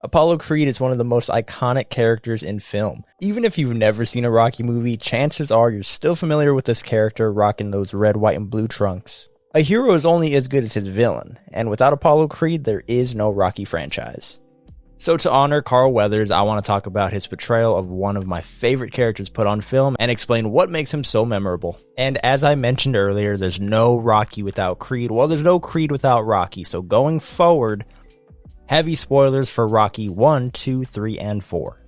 Apollo Creed is one of the most iconic characters in film. Even if you've never seen a Rocky movie, chances are you're still familiar with this character rocking those red, white, and blue trunks. A hero is only as good as his villain, and without Apollo Creed, there is no Rocky franchise. So to honor Carl Weathers, I want to talk about his portrayal of one of my favorite characters put on film and explain what makes him so memorable. And as I mentioned earlier, there's no Rocky without Creed. Well, there's no Creed without Rocky, so going forward, heavy spoilers for Rocky 1, 2, 3, and 4,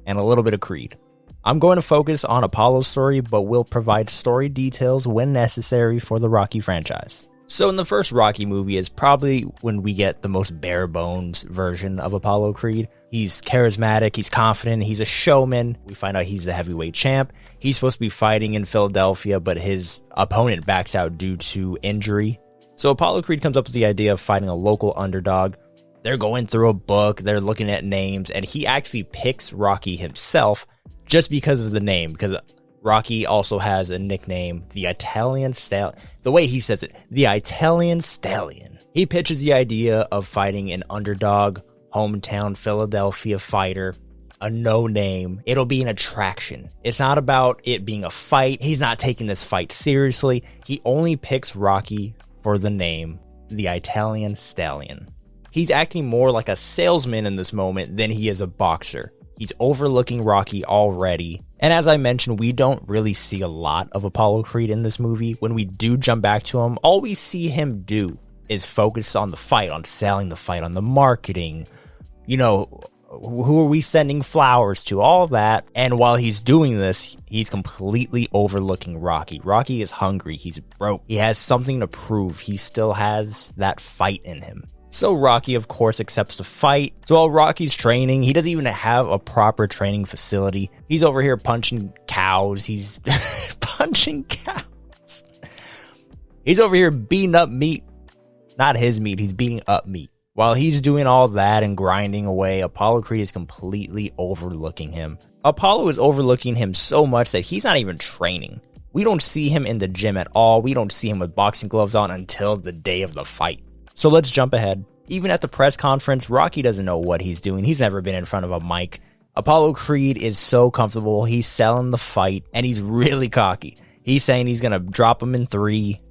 and a little bit of Creed. I'm going to focus on Apollo's story, but will provide story details when necessary for the Rocky franchise. So in the first Rocky movie is probably when we get the most bare bones version of Apollo Creed. He's charismatic, he's confident, he's a showman. We find out he's the heavyweight champ. He's supposed to be fighting in Philadelphia, but his opponent backs out due to injury. So Apollo Creed comes up with the idea of fighting a local underdog. They're going through a book, they're looking at names, and he actually picks Rocky himself just because of the name, because Rocky also has a nickname, the Italian Stallion. The way he says it, the Italian Stallion. He pitches the idea of fighting an underdog, hometown Philadelphia fighter, a no-name. It'll be an attraction. It's not about it being a fight. He's not taking this fight seriously. He only picks Rocky for the name, the Italian Stallion. He's acting more like a salesman in this moment than he is a boxer. He's overlooking Rocky already. And as I mentioned, we don't really see a lot of Apollo Creed in this movie. When we do jump back to him, all we see him do is focus on the fight, on selling the fight, on the marketing. You know, who are we sending flowers to? All that. And while he's doing this, he's completely overlooking Rocky. Rocky is hungry. He's broke. He has something to prove. He still has that fight in him. So Rocky, of course, accepts the fight. So while Rocky's training, he doesn't even have a proper training facility. He's over here punching cows. He's punching cows. He's over here beating up meat. Not his meat. He's beating up meat. While he's doing all that and grinding away, Apollo Creed is completely overlooking him. Apollo is overlooking him so much that he's not even training. We don't see him in the gym at all. We don't see him with boxing gloves on until the day of the fight. So let's jump ahead. Even at the press conference, Rocky doesn't know what he's doing. He's never been in front of a mic. Apollo Creed is so comfortable. He's selling the fight, and he's really cocky. He's saying he's going to drop him in 3.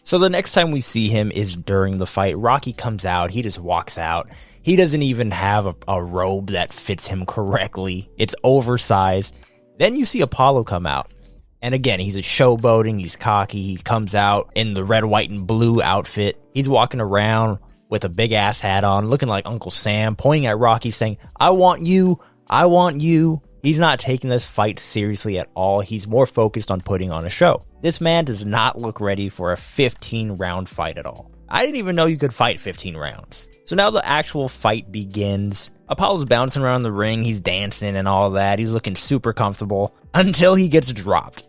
So the next time we see him is during the fight. Rocky comes out. He just walks out. He doesn't even have a robe that fits him correctly. It's oversized. Then you see Apollo come out. And again, he's a showboating, he's cocky, he comes out in the red, white, and blue outfit. He's walking around with a big ass hat on, looking like Uncle Sam, pointing at Rocky saying, I want you, I want you. He's not taking this fight seriously at all. He's more focused on putting on a show. This man does not look ready for a 15-round fight at all. I didn't even know you could fight 15 rounds. So now the actual fight begins. Apollo's bouncing around the ring, he's dancing and all that. He's looking super comfortable until he gets dropped.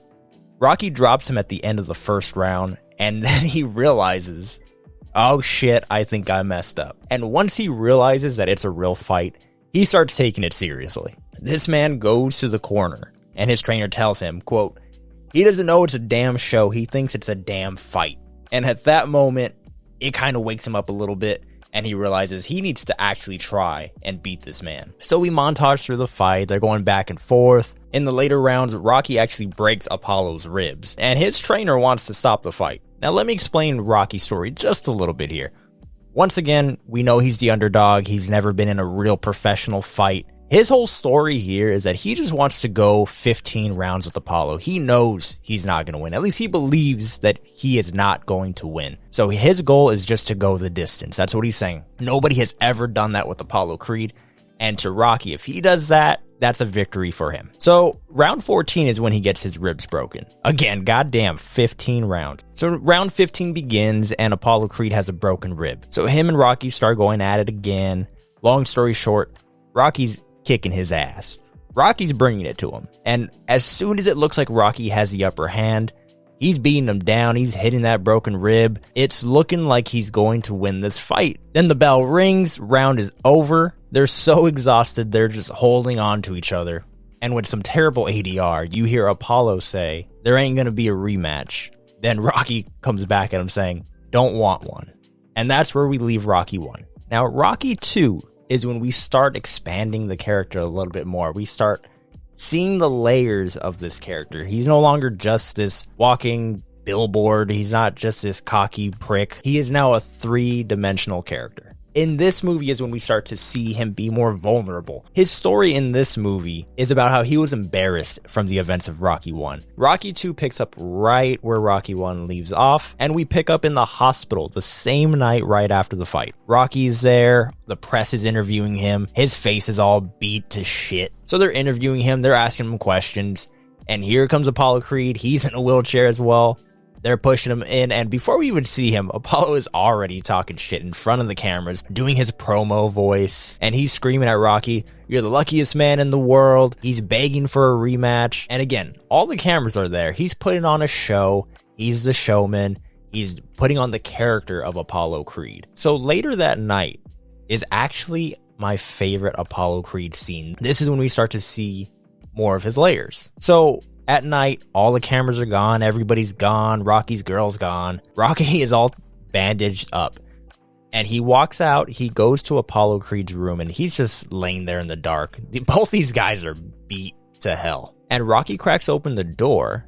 Rocky drops him at the end of the first round, and then he realizes, oh shit, I think I messed up. And once he realizes that it's a real fight, he starts taking it seriously. This man goes to the corner, and his trainer tells him, quote, he doesn't know it's a damn show, he thinks it's a damn fight. And at that moment, it kind of wakes him up a little bit, and he realizes he needs to actually try and beat this man. So we montage through the fight, they're going back and forth. In the later rounds, Rocky actually breaks Apollo's ribs, and his trainer wants to stop the fight. Now let me explain Rocky's story just a little bit here. Once again, we know he's the underdog, he's never been in a real professional fight. His whole story here is that he just wants to go 15 rounds with Apollo. He knows he's not going to win. At least he believes that he is not going to win. So his goal is just to go the distance. That's what he's saying. Nobody has ever done that with Apollo Creed. And to Rocky, if he does that, that's a victory for him. So round 14 is when he gets his ribs broken. Again, goddamn, 15 rounds. So round 15 begins and Apollo Creed has a broken rib. So him and Rocky start going at it again. Long story short, Rocky's kicking his ass. Rocky's bringing it to him. And as soon as it looks like Rocky has the upper hand, he's beating him down. He's hitting that broken rib. It's looking like he's going to win this fight. Then the bell rings. Round is over. They're so exhausted. They're just holding on to each other. And with some terrible ADR, you hear Apollo say, there ain't going to be a rematch. Then Rocky comes back at him saying, don't want one. And that's where we leave Rocky 1. Now, Rocky 2 is when we start expanding the character a little bit more. We start seeing the layers of this character. He's no longer just this walking billboard. He's not just this cocky prick. He is now a three-dimensional character. In this movie is when we start to see him be more vulnerable. His story in this movie is about how he was embarrassed from the events of Rocky 1. Rocky 2 picks up right where Rocky 1 leaves off, and we pick up in the hospital the same night right after the fight. Rocky's there, the press is interviewing him, his face is all beat to shit. So they're interviewing him, they're asking him questions, and here comes Apollo Creed. He's in a wheelchair as well. They're pushing him in, and before we even see him, Apollo is already talking shit in front of the cameras, doing his promo voice, and he's screaming at Rocky, "You're the luckiest man in the world." He's begging for a rematch, and again, all the cameras are there. He's putting on a show. He's the showman. He's putting on the character of Apollo Creed. So later that night is actually my favorite Apollo Creed scene. This is when we start to see more of his layers. So at night, all the cameras are gone, everybody's gone, Rocky's girl's gone. Rocky is all bandaged up. And he walks out, he goes to Apollo Creed's room, and he's just laying there in the dark. Both these guys are beat to hell. And Rocky cracks open the door,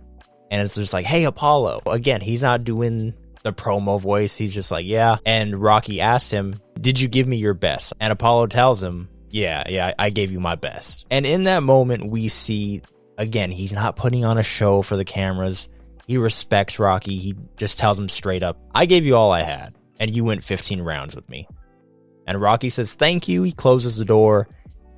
and it's just like, "Hey, Apollo." Again, he's not doing the promo voice, he's just like, "Yeah." And Rocky asks him, "Did you give me your best?" And Apollo tells him, yeah, I gave you my best. And in that moment, we see, again, he's not putting on a show for the cameras. He respects Rocky. He just tells him straight up, "I gave you all I had, and you went 15 rounds with me." And Rocky says, "Thank you." He closes the door,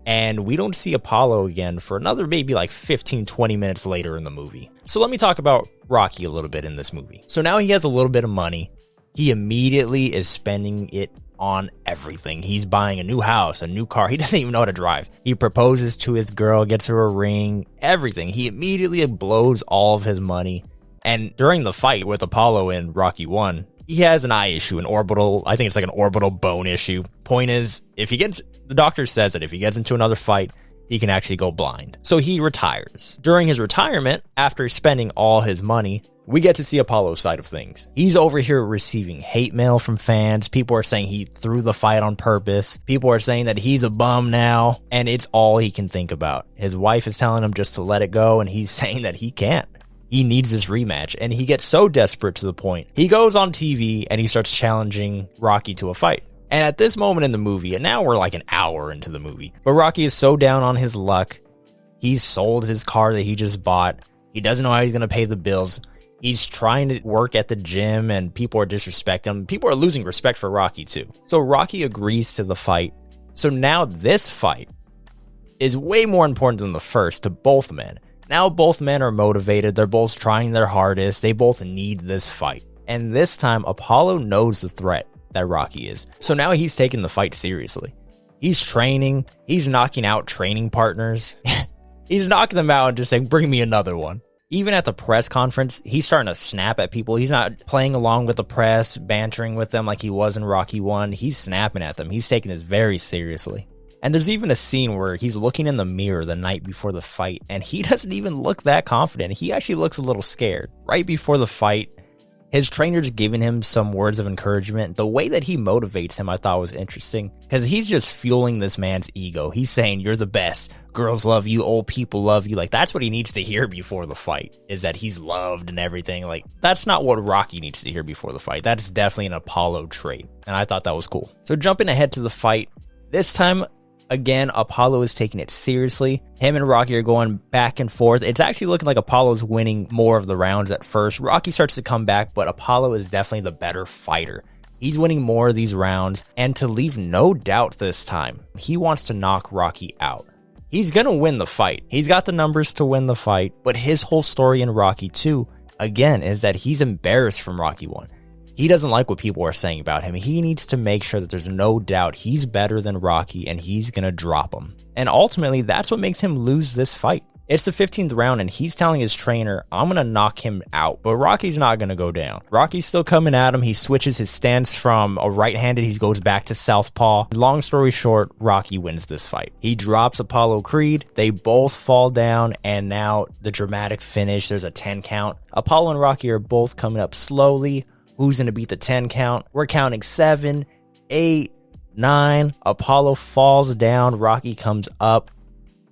and we don't see Apollo again for another maybe like 15, 20 minutes later in the movie. So let me talk about Rocky a little bit in this movie. So now he has a little bit of money. He immediately is spending it on everything. He's buying a new house, a new car. He doesn't even know how to drive. He proposes to his girl, gets her a ring, everything. He immediately blows all of his money. And during the fight with Apollo in Rocky 1, he has an eye issue, I think it's like an orbital bone issue. Point is, the doctor says that if he gets into another fight, he can actually go blind. So he retires. During his retirement, after spending all his money, we get to see Apollo's side of things. He's over here receiving hate mail from fans. People are saying he threw the fight on purpose. People are saying that he's a bum now, and it's all he can think about. His wife is telling him just to let it go, and he's saying that he can't. He needs this rematch, and he gets so desperate to the point. He goes on TV, and he starts challenging Rocky to a fight. And at this moment in the movie, and now we're like an hour into the movie, but Rocky is so down on his luck. He's sold his car that he just bought. He doesn't know how he's going to pay the bills. He's trying to work at the gym, and people are disrespecting him. People are losing respect for Rocky, too. So Rocky agrees to the fight. So now this fight is way more important than the first to both men. Now both men are motivated. They're both trying their hardest. They both need this fight. And this time, Apollo knows the threat that Rocky is. So now he's taking the fight seriously. He's training. He's knocking out training partners. He's knocking them out and just saying, "Bring me another one." Even at the press conference, he's starting to snap at people. He's not playing along with the press, bantering with them like he was in Rocky 1. He's snapping at them. He's taking this very seriously. And there's even a scene where he's looking in the mirror the night before the fight, and he doesn't even look that confident. He actually looks a little scared. Right before the fight, his trainer's giving him some words of encouragement. The way that he motivates him, I thought was interesting, because he's just fueling this man's ego. He's saying, "You're the best. Girls love you. Old people love you." Like, that's what he needs to hear before the fight, is that he's loved and everything. Like, that's not what Rocky needs to hear before the fight. That's definitely an Apollo trait, and I thought that was cool. So jumping ahead to the fight, this time, again, Apollo is taking it seriously. Him and Rocky are going back and forth. It's actually looking like Apollo's winning more of the rounds at first. Rocky starts to come back, but Apollo is definitely the better fighter. He's winning more of these rounds, and to leave no doubt this time, he wants to knock Rocky out. He's going to win the fight. He's got the numbers to win the fight, but his whole story in Rocky 2, again, is that he's embarrassed from Rocky 1. He doesn't like what people are saying about him. He needs to make sure that there's no doubt he's better than Rocky, and he's going to drop him. And ultimately, that's what makes him lose this fight. It's the 15th round, and he's telling his trainer, "I'm going to knock him out." But Rocky's not going to go down. Rocky's still coming at him. He switches his stance from a right-handed, he goes back to southpaw. Long story short, Rocky wins this fight. He drops Apollo Creed. They both fall down, and now the dramatic finish. There's a 10 count. Apollo and Rocky are both coming up slowly. Who's going to beat the 10 count? We're counting 7, 8, 9, Apollo falls down, Rocky comes up,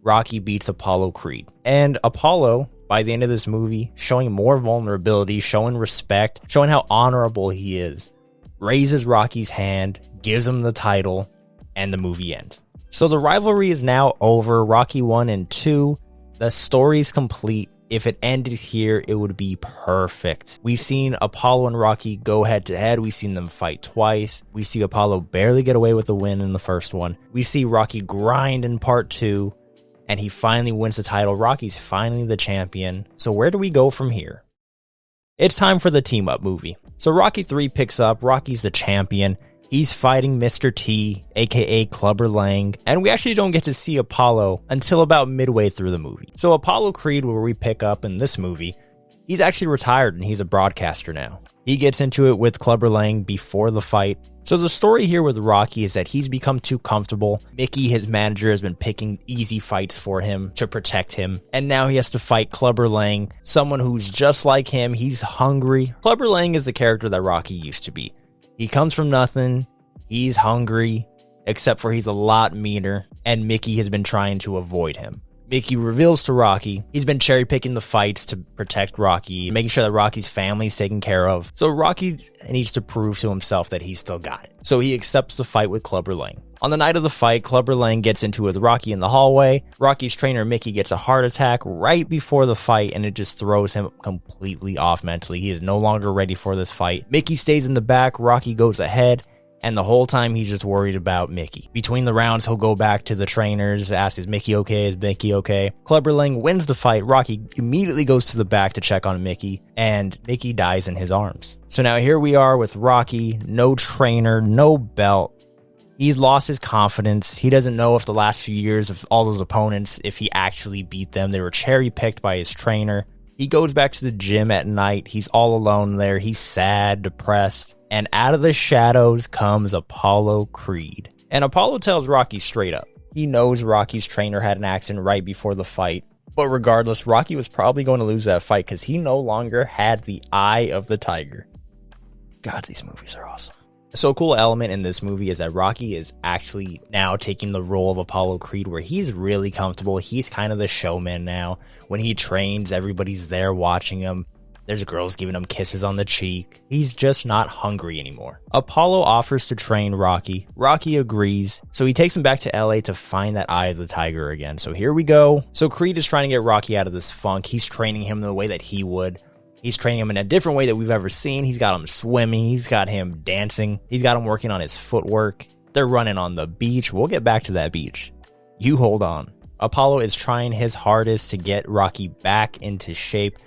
Rocky beats Apollo Creed. And Apollo, by the end of this movie, showing more vulnerability, showing respect, showing how honorable he is, raises Rocky's hand, gives him the title, and the movie ends. So the rivalry is now over. Rocky 1 and 2, the story's complete. If it ended here, it would be perfect. We've seen Apollo and Rocky go head to head. We've seen them fight twice. We see Apollo barely get away with the win in the first one. We see Rocky grind in part 2, and he finally wins the title. Rocky's finally the champion. So where do we go from here? It's time for the team up movie. So Rocky 3 picks up. Rocky's the champion. He's fighting Mr. T, aka Clubber Lang, and we actually don't get to see Apollo until about midway through the movie. So Apollo Creed, where we pick up in this movie, he's actually retired and he's a broadcaster now. He gets into it with Clubber Lang before the fight. So the story here with Rocky is that he's become too comfortable. Mickey, his manager, has been picking easy fights for him to protect him. And now he has to fight Clubber Lang, someone who's just like him. He's hungry. Clubber Lang is the character that Rocky used to be. He comes from nothing, he's hungry, except for he's a lot meaner, and Mickey has been trying to avoid him. Mickey reveals to Rocky he's been cherry picking the fights to protect Rocky, making sure that Rocky's family is taken care of. So Rocky needs to prove to himself that he's still got it. So he accepts the fight with Clubber Lang. On the night of the fight, Clubber Lang gets into it with Rocky in the hallway. Rocky's trainer Mickey gets a heart attack right before the fight, and it just throws him completely off mentally. He is no longer ready for this fight. Mickey stays in the back, Rocky goes ahead, and the whole time he's just worried about Mickey. Between the rounds, he'll go back to the trainers, ask, is Mickey okay? Is Mickey okay? Clubber Lang wins the fight. Rocky immediately goes to the back to check on Mickey, and Mickey dies in his arms. So now here we are with Rocky, no trainer, no belt. He's lost his confidence. He doesn't know if the last few years of all those opponents, if he actually beat them. They were cherry-picked by his trainer. He goes back to the gym at night. He's all alone there. He's sad, depressed. And out of the shadows comes Apollo Creed. And Apollo tells Rocky straight up. He knows Rocky's trainer had an accident right before the fight. But regardless, Rocky was probably going to lose that fight because he no longer had the eye of the tiger. God, these movies are awesome. So a cool element in this movie is that Rocky is actually now taking the role of Apollo Creed, where he's really comfortable. He's kind of the showman now. When he trains, everybody's there watching him. There's girls giving him kisses on the cheek. He's just not hungry anymore. Apollo offers to train Rocky. Rocky agrees. So he takes him back to LA to find that eye of the tiger again. So here we go. So Creed is trying to get Rocky out of this funk. He's training him the way that he would. He's training him in a different way that we've ever seen. He's got him swimming. He's got him dancing. He's got him working on his footwork. They're running on the beach. We'll get back to that beach. You hold on. Apollo is trying his hardest to get Rocky back into shape.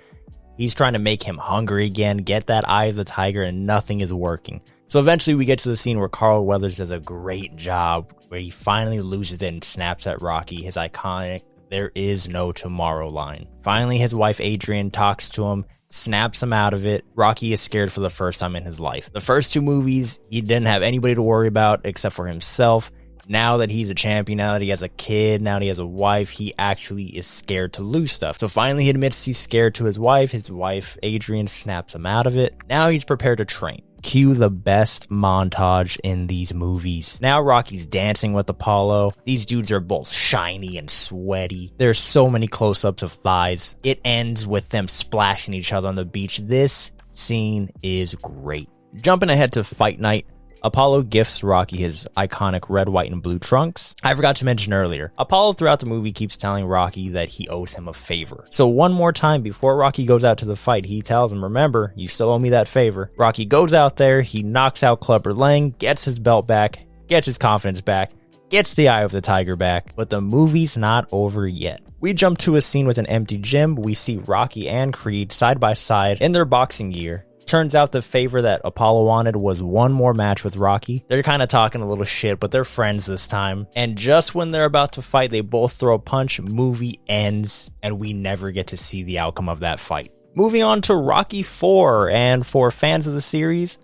He's trying to make him hungry again, get that eye of the tiger, and nothing is working. So eventually we get to the scene where Carl Weathers does a great job, where he finally loses it and snaps at Rocky, his iconic "there is no tomorrow" line. Finally, his wife Adrian talks to him, snaps him out of it. Rocky is scared for the first time in his life. The first two movies, he didn't have anybody to worry about except for himself. Now that he's a champion, now that he has a kid, now that he has a wife, he actually is scared to lose stuff. So finally he admits he's scared to his wife. His wife, Adrian, snaps him out of it. Now he's prepared to train. Cue the best montage in these movies. Now Rocky's dancing with Apollo. These dudes are both shiny and sweaty. There's so many close-ups of thighs. It ends with them splashing each other on the beach. This scene is great. Jumping ahead to fight night, Apollo gifts Rocky his iconic red, white, and blue trunks. I forgot to mention earlier, Apollo throughout the movie keeps telling Rocky that he owes him a favor. So one more time before Rocky goes out to the fight, he tells him, remember, you still owe me that favor. Rocky goes out there, he knocks out Clubber Lang, gets his belt back, gets his confidence back, gets the eye of the tiger back, but the movie's not over yet. We jump to a scene with an empty gym. We see Rocky and Creed side by side in their boxing gear. Turns out the favor that Apollo wanted was one more match with Rocky. They're kind of talking a little shit, but they're friends this time. And just when they're about to fight, they both throw a punch, movie ends, and we never get to see the outcome of that fight. Moving on to Rocky 4, and for fans of the series,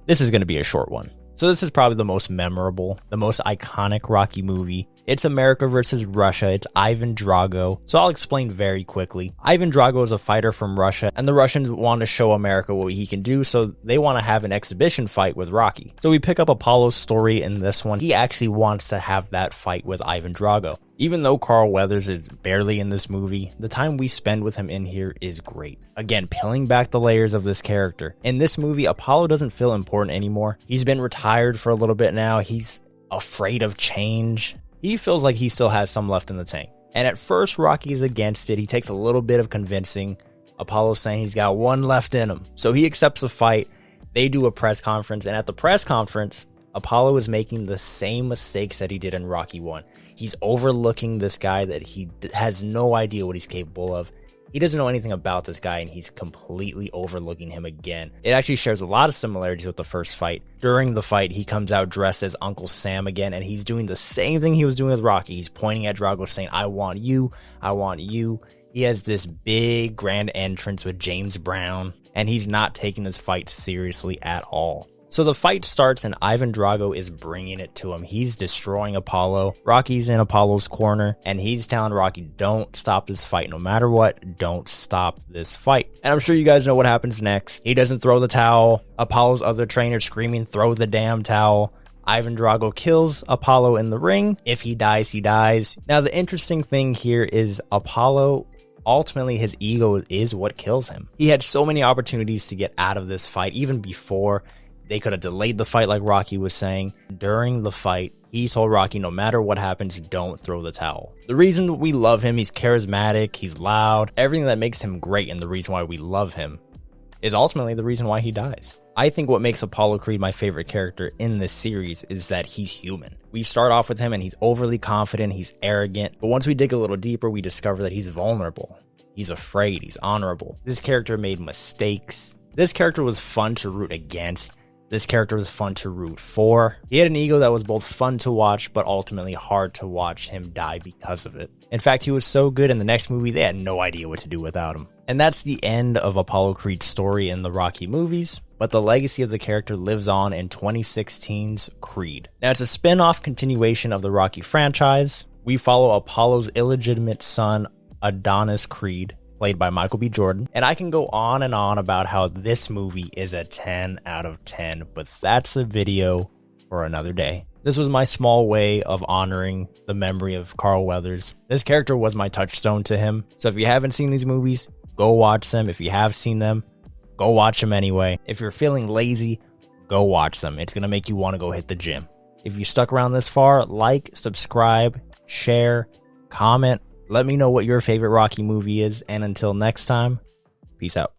this is going to be a short one. So this is probably the most memorable, the most iconic Rocky movie. It's America versus Russia. It's Ivan Drago. So I'll explain very quickly. Ivan Drago is a fighter from Russia, and the Russians want to show America what he can do, so they want to have an exhibition fight with Rocky. So we pick up Apollo's story in this one. He actually wants to have that fight with Ivan Drago. Even though Carl Weathers is barely in this movie, the time we spend with him in here is great. Again, peeling back the layers of this character. In this movie, Apollo doesn't feel important anymore. He's been retired for a little bit now. He's afraid of change. He feels like he still has some left in the tank. And at first, Rocky is against it. He takes a little bit of convincing. Apollo's saying he's got one left in him. So he accepts the fight. They do a press conference. And at the press conference, Apollo is making the same mistakes that he did in Rocky 1. He's overlooking this guy that he has no idea what he's capable of. He doesn't know anything about this guy, and he's completely overlooking him again. It actually shares a lot of similarities with the first fight. During the fight, he comes out dressed as Uncle Sam again, and he's doing the same thing he was doing with Rocky. He's pointing at Drago saying, I want you, I want you. He has this big grand entrance with James Brown, and he's not taking this fight seriously at all. So the fight starts and Ivan Drago is bringing it to him. He's destroying Apollo. Rocky's in Apollo's corner and he's telling Rocky, don't stop this fight. No matter what, don't stop this fight. And I'm sure you guys know what happens next. He doesn't throw the towel. Apollo's other trainer screaming, throw the damn towel. Ivan Drago kills Apollo in the ring. If he dies, he dies. Now the interesting thing here is Apollo, ultimately his ego is what kills him. He had so many opportunities to get out of this fight even before. They could have delayed the fight like Rocky was saying. During the fight, he told Rocky, no matter what happens, don't throw the towel. The reason we love him, he's charismatic, he's loud, everything that makes him great and the reason why we love him is ultimately the reason why he dies. I think what makes Apollo Creed my favorite character in this series is that he's human. We start off with him and he's overly confident, he's arrogant, but once we dig a little deeper, we discover that he's vulnerable. He's afraid, he's honorable. This character made mistakes. This character was fun to root against. This character was fun to root for. He had an ego that was both fun to watch, but ultimately hard to watch him die because of it. In fact, he was so good in the next movie, they had no idea what to do without him. And that's the end of Apollo Creed's story in the Rocky movies, but the legacy of the character lives on in 2016's Creed. Now, it's a spin-off continuation of the Rocky franchise. We follow Apollo's illegitimate son, Adonis Creed, played by Michael B. Jordan. And I can go on and on about how this movie is a 10 out of 10, but that's a video for another day. This was my small way of honoring the memory of Carl Weathers. This character was my touchstone to him. So if you haven't seen these movies, go watch them. If you have seen them, go watch them anyway. If you're feeling lazy, go watch them. It's going to make you want to go hit the gym. If you stuck around this far, like, subscribe, share, comment. Let me know what your favorite Rocky movie is, and until next time, peace out.